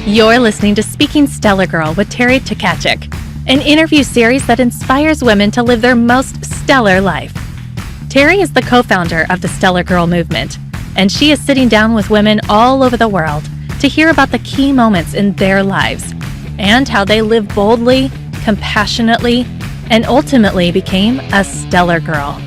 You're listening to Speaking Stellar Girl with Teri an interview series that inspires women to live their most stellar life. Teri is the co-founder of the Stellar Girl movement, and she is sitting down with women all over the world to hear about the key moments in their lives and how they live boldly, compassionately, and ultimately became a stellar girl.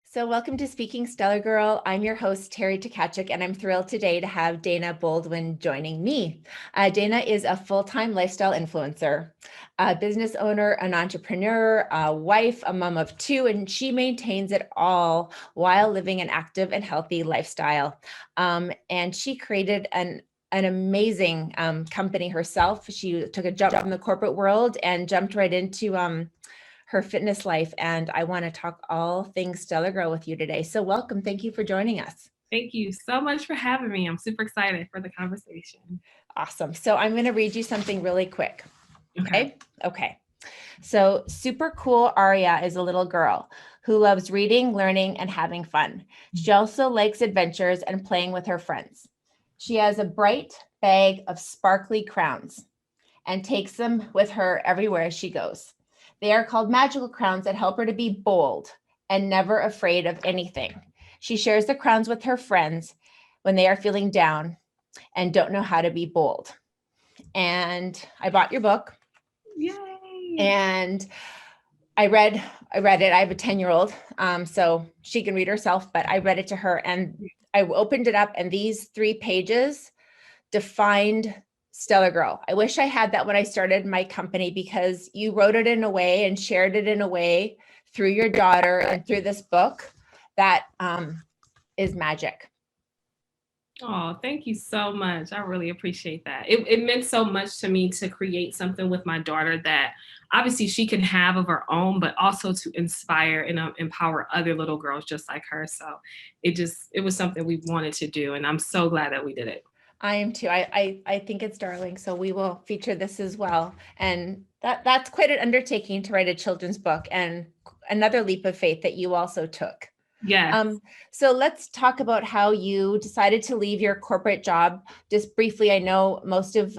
So welcome to Speaking Stellar Girl. I'm your host, Teri and I'm thrilled today to have Dayna Bolden joining me. Dayna is a full-time lifestyle influencer, a business owner, an entrepreneur, a wife, a mom of two, and she maintains it all while living an active and healthy lifestyle. And she created an amazing company herself. She took a jump from the corporate world and jumped right into her fitness life. And I want to talk all things Stellar Girl with you today. So welcome. Thank you for joining us. Thank you so much for having me. I'm super excited for the conversation. Awesome. So I'm going to read you something really quick. Okay. So super cool Arya is a little girl who loves reading, learning, and having fun. She also likes adventures and playing with her friends. She has a bright bag of sparkly crowns and takes them with her everywhere she goes. They are called magical crowns that help her to be bold and never afraid of anything. She shares the crowns with her friends when they are feeling down and don't know how to be bold. And I bought your book. Yay! And I read it. I have a 10-year-old, so she can read herself, but I read it to her and I opened it up and these 3 pages defined Stellar Girl. I wish I had that when I started my company because you wrote it in a way and shared it in a way through your daughter and through this book that is magic. Oh, thank you so much. I really appreciate that. It meant so much to me to create something with my daughter that obviously she can have of her own, but also to inspire and empower other little girls just like her. So it was something we wanted to do. And I'm so glad that we did it. I am too. I think it's darling. So we will feature this as well. And that's quite an undertaking to write a children's book and another leap of faith that you also took. Yeah. So let's talk about how you decided to leave your corporate job. Just briefly, I know most of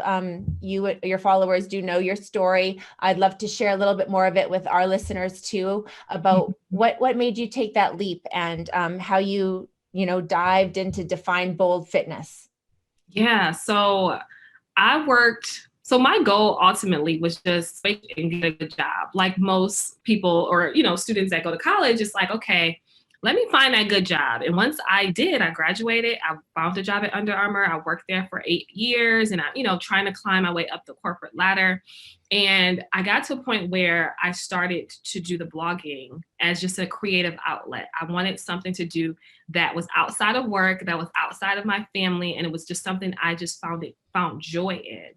your followers do know your story. I'd love to share a little bit more of it with our listeners too about what made you take that leap and how you dived into Define Bold Fitness. Yeah. So my goal ultimately was just get a good job. Like most people or, students that go to college, it's like, okay, let me find that good job. And once I did, I graduated, I found a job at Under Armour. I worked there for 8 years and I, trying to climb my way up the corporate ladder. And I got to a point where I started to do the blogging as just a creative outlet. I wanted something to do that was outside of work, that was outside of my family. And it was just something I just found joy in.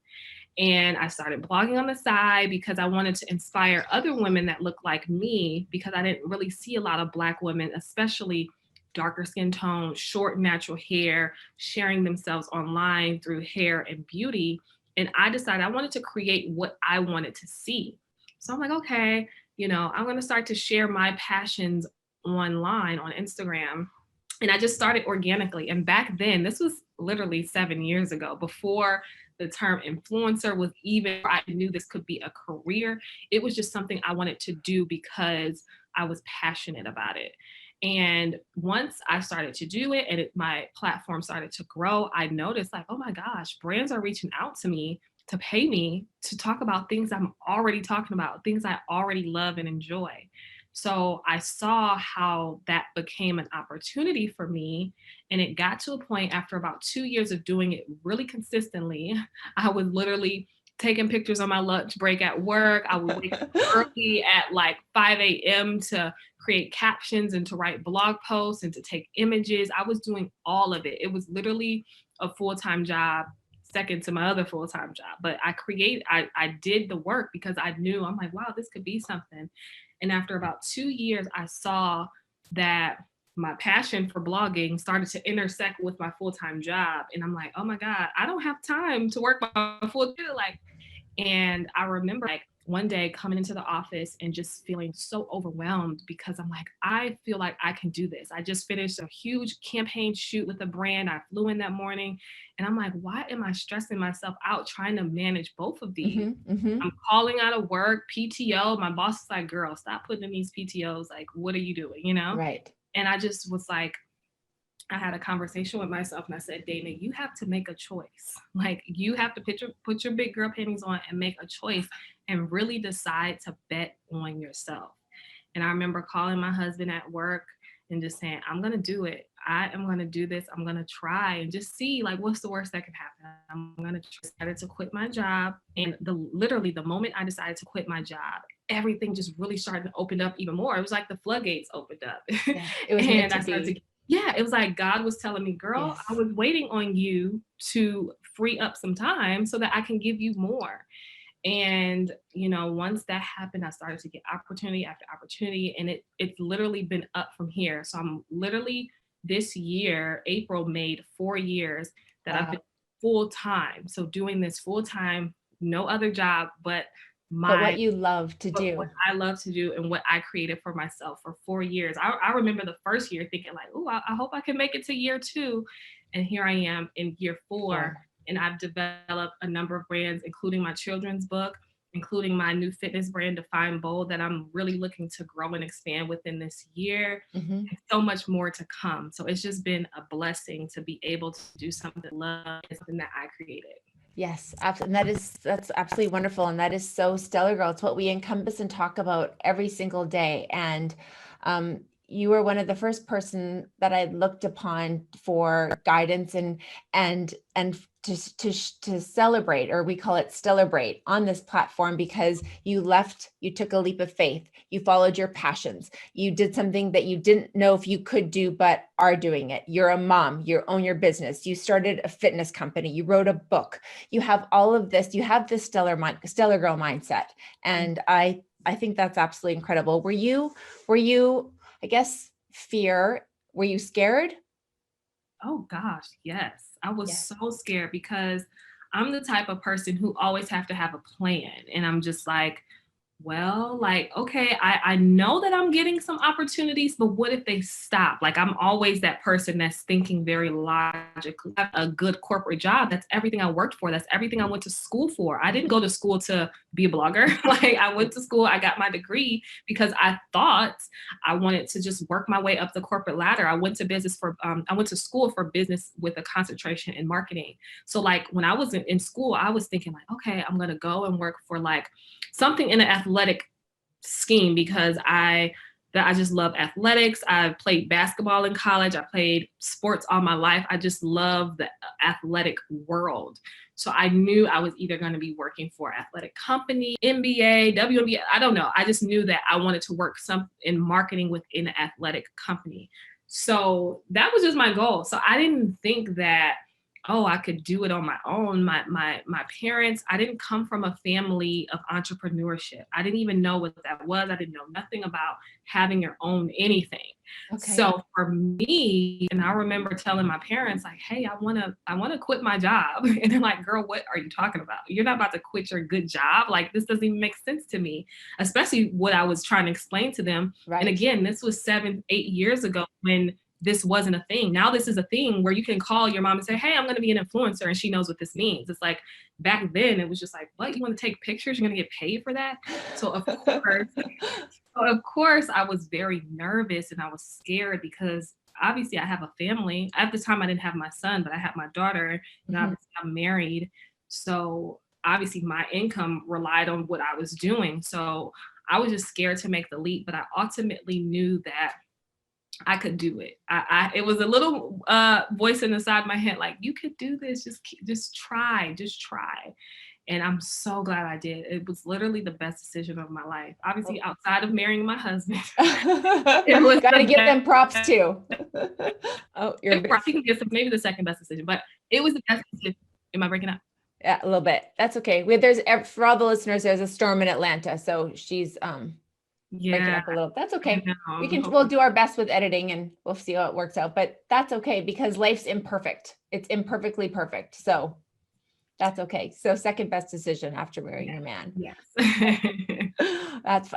And I started blogging on the side because I wanted to inspire other women that look like me because I didn't really see a lot of Black women, especially darker skin tone, short natural hair, sharing themselves online through hair and beauty. And I decided I wanted to create what I wanted to see. So I'm like, okay, I'm going to start to share my passions online on Instagram. And I just started organically. And back then, this was literally 7 years ago, before the term influencer was even, I knew this could be a career. It was just something I wanted to do because I was passionate about it. And once I started to do it and my platform started to grow, I noticed like, oh my gosh, brands are reaching out to me to pay me to talk about things I'm already talking about, things I already love and enjoy. So I saw how that became an opportunity for me. And it got to a point after about 2 years of doing it really consistently, I was literally taking pictures on my lunch break at work. I would wake up early at like 5 a.m. to create captions and to write blog posts and to take images. I was doing all of it. It was literally a full-time job, second to my other full-time job. But I did the work because I knew, I'm like, wow, this could be something. And after about 2 years, I saw that my passion for blogging started to intersect with my full-time job. And I'm like, oh my God, I don't have time to work my full-time. And I remember like one day coming into the office and just feeling so overwhelmed because I'm like, I feel like I can do this. I just finished a huge campaign shoot with a brand. I flew in that morning and I'm like, why am I stressing myself out trying to manage both of these? I'm calling out of work, PTO. My boss is like, girl, stop putting in these PTOs. Like, what are you doing? You know? Right. And I just was like, I had a conversation with myself and I said, Dayna, you have to make a choice. Like you have to put your big girl panties on and make a choice and really decide to bet on yourself. And I remember calling my husband at work and just saying, I'm going to do it. I am going to do this. I'm going to try and just see like, what's the worst that can happen? I'm going to decide to quit my job. And literally the moment I decided to quit my job, everything just really started to open up even more. It was like the floodgates opened up. Yeah, it was meant to be. Yeah, it was like God was telling me, girl, Yes. I was waiting on you to free up some time so that I can give you more. And, you know, once that happened, I started to get opportunity after opportunity, and it's literally been up from here. So I'm literally this year, April made 4 years that I've been full time. So doing this full time, no other job, but what you love to do. What I love to do and what I created for myself for 4 years. I remember the first year thinking like, oh, I hope I can make it to year 2. And here I am in year 4. And I've developed a number of brands, including my children's book, including my new fitness brand, Define Bold, that I'm really looking to grow and expand within this year. And so much more to come. So it's just been a blessing to be able to do something that I created. Yes, absolutely. That's absolutely wonderful. And that is so Stellar Girl. It's what we encompass and talk about every single day. And you were one of the first person that I looked upon for guidance and to celebrate, or we call it Stellarbrate, on this platform, because you took a leap of faith. You followed your passions. You did something that you didn't know if you could do, but are doing it. You're a mom, you own your business. You started a fitness company. You wrote a book. You have all of this. You have this Stellar Girl mindset. And I think that's absolutely incredible. Were you, I guess, were you scared? Oh gosh, yes. I was so scared because I'm the type of person who always have to have a plan. And I'm just like, well, like, okay, I know that I'm getting some opportunities, but what if they stop? Like, I'm always that person that's thinking very logically. I have a good corporate job. That's everything I worked for. That's everything I went to school for. I didn't go to school to be a blogger. Like, I went to school, I got my degree because I thought I wanted to just work my way up the corporate ladder. I went to school for business with a concentration in marketing. So like when I was in school, I was thinking like, okay, I'm going to go and work for like something in an athletic scheme because I just love athletics. I played basketball in college. I played sports all my life. I just love the athletic world. So I knew I was either going to be working for an athletic company, NBA, WNBA, I don't know. I just knew that I wanted to work in marketing within an athletic company. So that was just my goal. So I didn't think that, oh, I could do it on my own. My parents, I didn't come from a family of entrepreneurship. I didn't even know what that was. I didn't know nothing about having your own anything. Okay. So for me, and I remember telling my parents like, hey, I want to quit my job. And they're like, girl, what are you talking about? You're not about to quit your good job. Like, this doesn't even make sense to me, especially what I was trying to explain to them. Right. And again, this was 7-8 years ago when this wasn't a thing. Now this is a thing where you can call your mom and say, hey, I'm going to be an influencer. And she knows what this means. It's like back then it was just like, what? You want to take pictures? You're going to get paid for that? So of course I was very nervous and I was scared because obviously I have a family. At the time I didn't have my son, but I had my daughter and obviously I'm married. So obviously my income relied on what I was doing. So I was just scared to make the leap, but I ultimately knew that I could do it. It was a little voice in the side of my head, like, you could do this. Just try. And I'm so glad I did. It was literally the best decision of my life. Obviously, outside of marrying my husband. It was gotta give them props too. Oh, maybe the second best decision, but it was the best decision. Am I breaking up? Yeah, a little bit. That's okay. For all the listeners, there's a storm in Atlanta, so she's breaking up a little. That's okay. We'll do our best with editing and we'll see how it works out, but that's okay because life's imperfect. It's imperfectly perfect. So That's okay. So second best decision after marrying your man. Yes.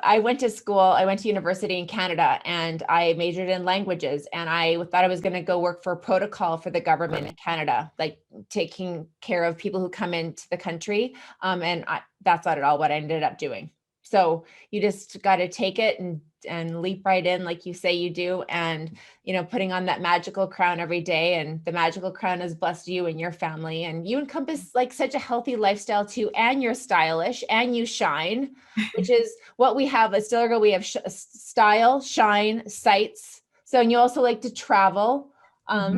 I went to school, I went to university in Canada, and I majored in languages, and I thought I was going to go work for protocol for the government in Canada, like taking care of people who come into the country. That's not at all what I ended up doing. So you just got to take it and leap right in, like you say you do, and putting on that magical crown every day, and the magical crown has blessed you and your family, and you encompass like such a healthy lifestyle too, and you're stylish and you shine, which is what we have at STELLARGIRL. We have style, shine, sights. So, and you also like to travel.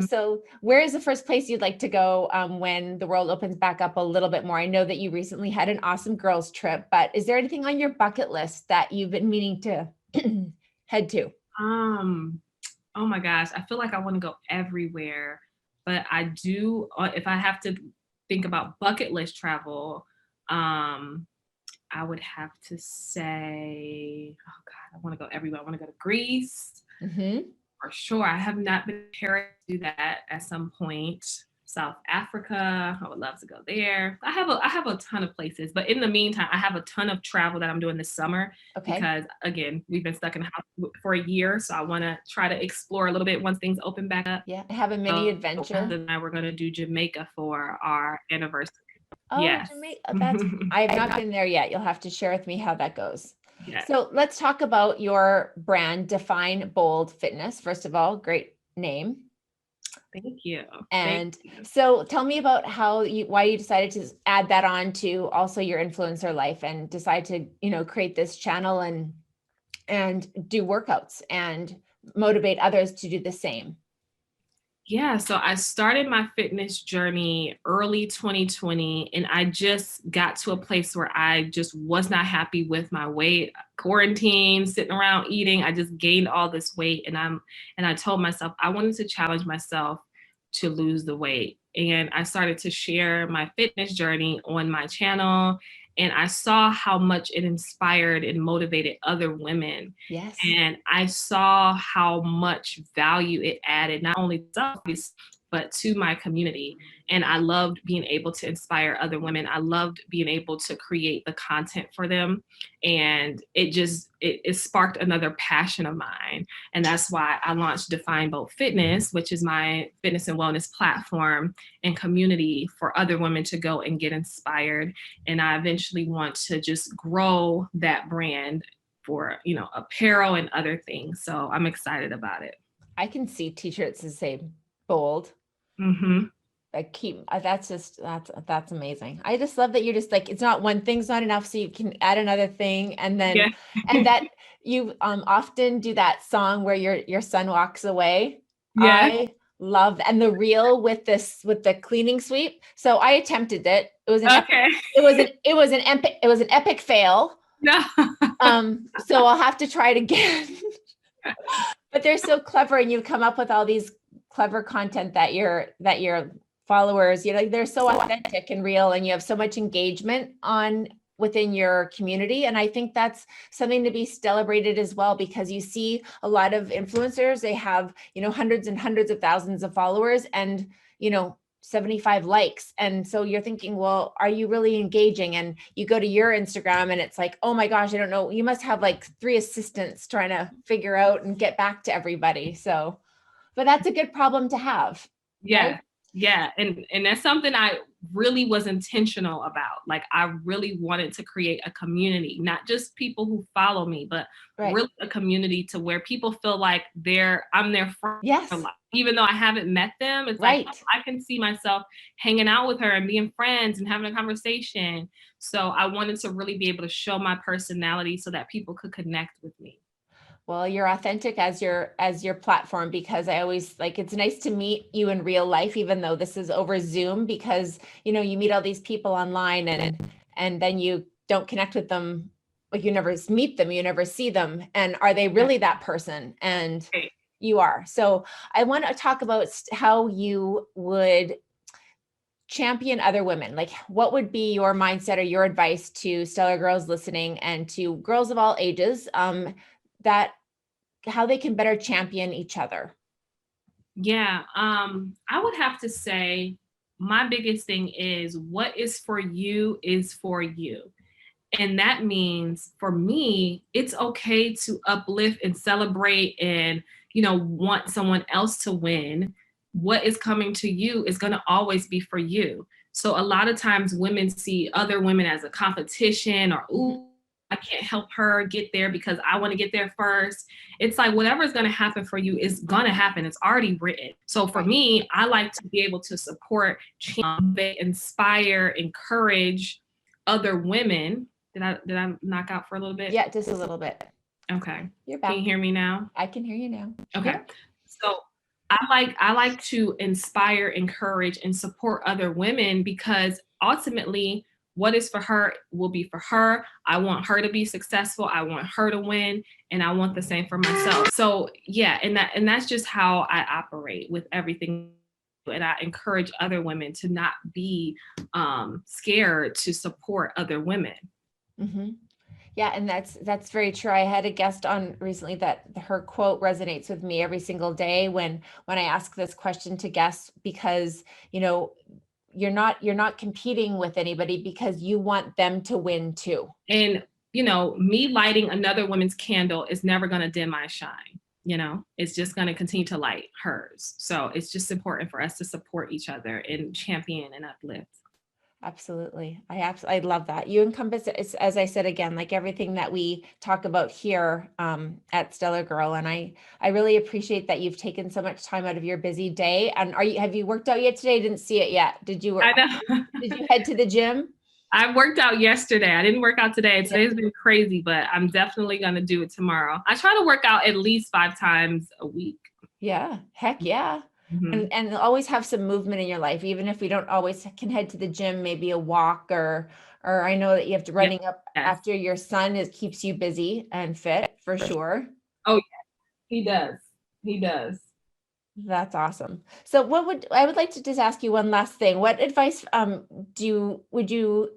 So where is the first place you'd like to go when the world opens back up a little bit more? I know that you recently had an awesome girls trip, but is there anything on your bucket list that you've been meaning to head to? Oh my gosh, I feel like I want to go everywhere, but I do, if I have to think about bucket list travel, I would have to say, oh God, I want to go everywhere. I want to go to Greece. For sure. I have not been prepared to do that at some point. South Africa, I would love to go there. I have a ton of places, but in the meantime, I have a ton of travel that I'm doing this summer. Okay. Because again, we've been stuck in the house for a year, so I want to try to explore a little bit once things open back up. Yeah, have a mini adventure. And we're going to do Jamaica for our anniversary. Oh, yes. Jamaica. I have not been there yet. You'll have to share with me how that goes. Yes. So let's talk about your brand, Define Bold Fitness. First of all, great name. Thank you. And so tell me about why you decided to add that on to also your influencer life and decide to, create this channel and do workouts and motivate others to do the same. Yeah, so I started my fitness journey early 2020, and I just got to a place where I just was not happy with my weight. Quarantine, sitting around eating, I just gained all this weight, and I told myself I wanted to challenge myself to lose the weight. And I started to share my fitness journey on my channel, and I saw how much it inspired and motivated other women. Yes. And I saw how much value it added, not only to us, but to my community. And I loved being able to inspire other women. I loved being able to create the content for them. And it sparked another passion of mine. And that's why I launched Define Bold Fitness, which is my fitness and wellness platform and community for other women to go and get inspired. And I eventually want to just grow that brand for, apparel and other things. So I'm excited about it. I can see t-shirts that say bold. That's amazing. I just love that you're just like, it's not one thing's not enough, so you can add another thing. And then, and that you often do that song where your son walks away. Yeah. I love, and the reel with the cleaning sweep. So I attempted it. It was an epic fail. No. So I'll have to try it again. But they're so clever, and you come up with all these clever content that your followers, they're so authentic and real, and you have so much engagement within your community. And I think that's something to be celebrated as well, because you see a lot of influencers, they have, hundreds and hundreds of thousands of followers and, 75 likes. And so you're thinking, well, are you really engaging? And you go to your Instagram and it's like, oh my gosh, I don't know. You must have like 3 assistants trying to figure out and get back to everybody. So, but that's a good problem to have. Yeah. Right? Yeah. And that's something I really was intentional about. Like, I really wanted to create a community, not just people who follow me, but really a community to where people feel like I'm their friend. Yes. Even though I haven't met them, it's like, I can see myself hanging out with her and being friends and having a conversation. So I wanted to really be able to show my personality so that people could connect with me. Well, you're authentic as your platform, because I always it's nice to meet you in real life, even though this is over Zoom, because, you meet all these people online and then you don't connect with them. Like, you never meet them, you never see them. And are they really that person? And you are. So I want to talk about how you would champion other women. Like, what would be your mindset or your advice to Stellar girls listening, and to girls of all ages, that how they can better champion each other? Yeah, I would have to say my biggest thing is what is for you is for you. And that means for me, it's okay to uplift and celebrate and, want someone else to win. What is coming to you is going to always be for you. So a lot of times women see other women as a competition or, ooh, I can't help her get there because I want to get there first. It's like whatever is going to happen for you is going to happen. It's already written. So for me, I like to be able to support, inspire, encourage other women. Did I knock out for a little bit? Yeah, just a little bit. Okay. You're back. Can you hear me now? I can hear you now. Okay. Yeah. So I like to inspire, encourage, and support other women because ultimately what is for her will be for her. I want her to be successful. I want her to win. And I want the same for myself. So yeah, and that's just how I operate with everything. And I encourage other women to not be scared to support other women. Mm-hmm. Yeah, and that's very true. I had a guest on recently that her quote resonates with me every single day when I ask this question to guests, because you're not competing with anybody because you want them to win too. And me lighting another woman's candle is never going to dim my shine. It's just going to continue to light hers. So it's just important for us to support each other and champion and uplift. Absolutely. I love that. You encompass, as I said, again, like everything that we talk about here at Stellar Girl. And I really appreciate that you've taken so much time out of your busy day. And have you worked out yet today? I didn't see it yet. Did you? I know. Did you head to the gym? I worked out yesterday. I didn't work out today. Today's been crazy, but I'm definitely going to do it tomorrow. I try to work out at least 5 times a week. Yeah. Heck yeah. Mm-hmm. And always have some movement in your life, even if we don't always can head to the gym, maybe a walk or I know that you have to running up after your son keeps you busy and fit for sure. Oh yeah, he does. That's awesome. So I would like to just ask you one last thing. What advice would you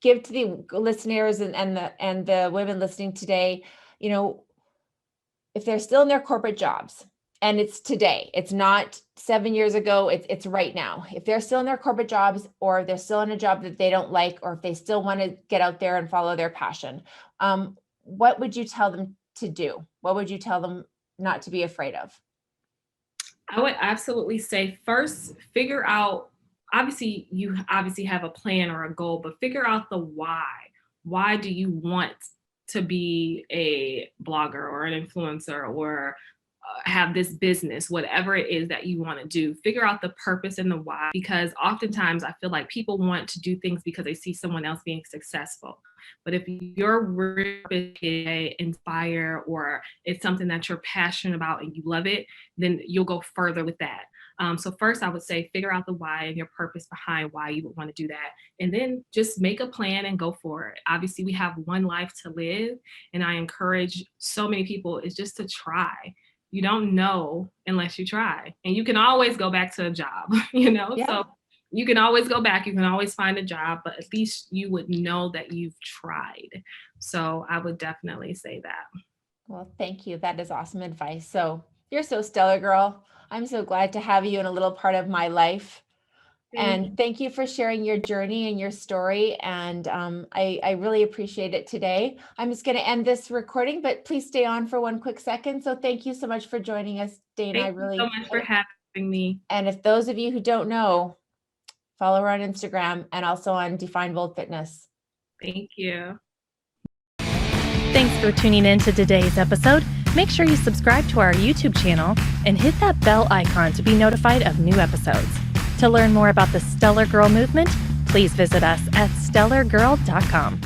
give to the listeners and the women listening today, if they're still in their corporate jobs? And it's today, it's not 7 years ago, it's right now. If they're still in their corporate jobs, or if they're still in a job that they don't like, or if they still want to get out there and follow their passion, what would you tell them to do? What would you tell them not to be afraid of? I would absolutely say first, figure out, you have a plan or a goal, but figure out the why. Why do you want to be a blogger or an influencer or have this business, whatever it is that you want to do? Figure out the purpose and the why, because oftentimes I feel like people want to do things because they see someone else being successful. But if your purpose is inspire, or it's something that you're passionate about and you love it, then you'll go further with that. So first I would say figure out the why and your purpose behind why you would want to do that. And then just make a plan and go for it. Obviously we have one life to live, and I encourage so many people is just to try. You don't know unless you try, and you can always go back to a job, Yeah. So you can always go back, you can always find a job, but at least you would know that you've tried. So I would definitely say that. Well, thank you. That is awesome advice. So you're so stellar, girl. I'm so glad to have you in a little part of my life. And thank you for sharing your journey and your story. And I really appreciate it today. I'm just going to end this recording, but please stay on for one quick second. So thank you so much for joining us, Dayne. Thank you so much for having me. And if those of you who don't know, follow her on Instagram and also on Define Bold Fitness. Thank you. Thanks for tuning in to today's episode. Make sure you subscribe to our YouTube channel and hit that bell icon to be notified of new episodes. To learn more about the Stellar Girl movement, please visit us at stellargirl.com.